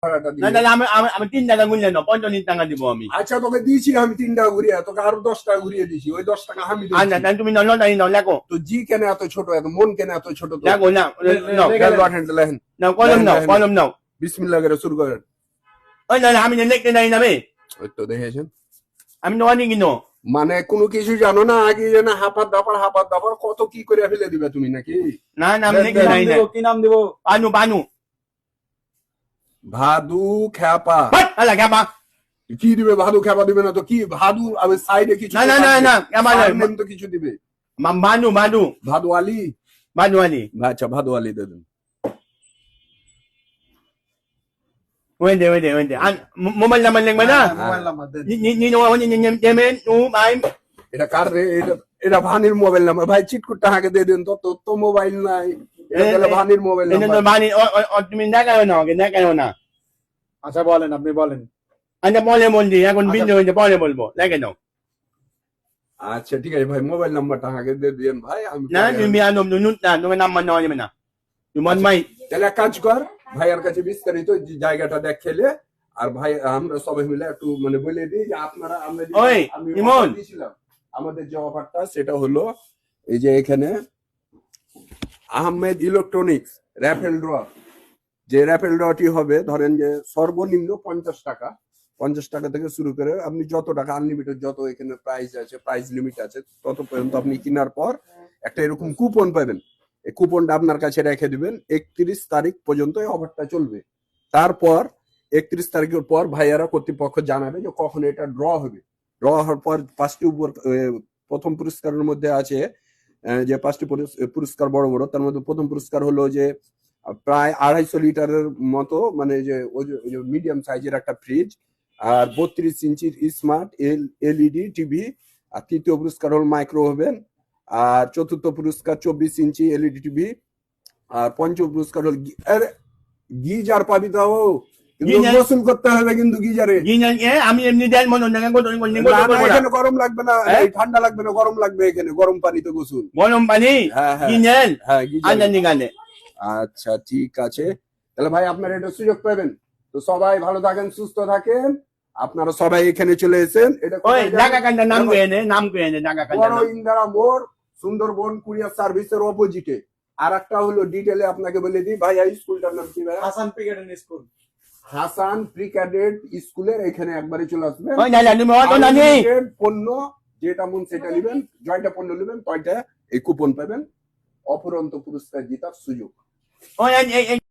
ভাড়াটা দিবি। না আমি 3 টাকা গুনলে না 45 টাকা দিব আমি। আচ্ছা তোকে দিয়েছি আমি 3 টাকা ঘুরিয়ে, তোকে আরো 10 টাকা ঘুরিয়ে দিয়েছি, ওই 10 টাকা আমি দিয়েছি। না তুমি নাও লেখো। তো জি কেন এত ছোট, এত মন কেন এত ছোট? তো লেখো না লেখেন নাও কলম নাও। বিসমিল্লাহ করে শুরু করেন। ওই না আমি লিখতে নাই না ওই তো দেখেছেন, আমি নয় কিনো মানে কোনো কিছু জানো না, আগে যেন হাপাত দাপার কত কি করে ফেলে দিবে তুমি নাকি? না আমি লিখতে নাই না। কি নাম দিব? বানু ভাদু খ্যাপা। আলা খ্যাপা কি দিবে? ভাদু খ্যাপা দিবে না তো কি? ভাদু আমি সাইডে কিছু না নাম তো কিছু দিবে। বানু ভাদু আলী। আচ্ছা ভাদু আলী দেবেন। Wende. Mobile naman lang mana. Mobile number দেন। Ni no এটা কার রে? এটা ভানির মোবাইল নাম্বার। ভাই চিটকুট টাকাকে দিয়ে দেন তো, তোর তো মোবাইল নাই। এটা তাহলে ভানির mobile Ito number. no bani o tuminda kayo na. আচ্ছা বলেন, আপনি বলেন। Ano pole mo di ako video hindi pole mo. Like no. আচ্ছা ঠিক আছে ভাই, মোবাইল নাম্বার টাকাকে দিয়ে দেন ভাই। আমি Na yung ano nunut na nung naman no naman na. Yung mon may তাহলে এক কাজ কর, ভাইয়ার কাছে বিস্তারিত জায়গাটা দেখেলে, আর ভাই আমরা সবাই মিলে একটু মানে বলে দিই যে আপনারা ওই, ইমন। আমাদের যে অফারটা সেটা হলো এই যে এখানে আহমেদ ইলেকট্রনিক্স র্যাফেল ড্র, যে র্যাফেল ড্রটি হবে ধরেন যে সর্বনিম্ন 50 টাকা, 50 টাকা থেকে শুরু করে আপনি যত টাকা আনলিমিটেড যত এখানে প্রাইস আছে, প্রাইস লিমিট আছে, তত পর্যন্ত আপনি কেনার পর একটা এরকম কুপন পাবেন। এই কুপনটা আপনার কাছে রেখে দিবেন, 31 তারিখ পর্যন্ত এই অফারটা চলবে। তারপর 31 তারিখের পর ভাইয়ারা কর্তৃপক্ষ জানাবে যে কখন এটা ড্র হবে। ড্র হওয়ার পর 5টি প্রথম পুরস্কারের মধ্যে আছে যে 5টি পুরস্কার বড় বড়, তার মধ্যে প্রথম পুরস্কার হলো যে প্রায় 250 লিটারের মতো মানে যে মিডিয়াম সাইজের একটা ফ্রিজ, আর 32 ইঞ্চির স্মার্ট এলইডি টিভি, আর তৃতীয় পুরস্কার হল মাইক্রো ওভেন, আর চতুর্থ পুরস্কার 24 ইঞ্চি এলইডি টিভি, আর পঞ্চম পুরস্কার হল গিজার পাবি। তাও কিন্তু গোসল করতে হবে কিন্তু গিজারে। আমি এমনি দেন মনে না এখানে গরম লাগবে না, ঠান্ডা লাগবে না, গরম লাগবে, এখানে গরম পানিতে গোসল। গরম পানি গিনেন গিজার। আচ্ছা ঠিক আছে, তাহলে ভাই আপনারা এটা সুযোগ পাবেন। তো সবাই ভালো থাকেন, সুস্থ থাকেন, আপনারা সবাই এখানে চলে এসেন। এটা বড় ইন্দিরা মোড়, সুন্দরবন কুরিয়ার সার্ভিসের অপোজিটে। আর একটা হলো ডিটেলে আপনাকে বলে দিই, ভাইয়া স্কুলটার নাম কি? ভাই Hasan pre cadet school. Hasan pre cadet স্কুলের এখানে একবারই চলে আসবেন। পণ্য যেটা মন সেটা নেবেন, জয়টা পণ্য নেবেন তয়টা এই কুপন পাবেন, অপরন্ত পুরস্কার জেতার সুযোগ।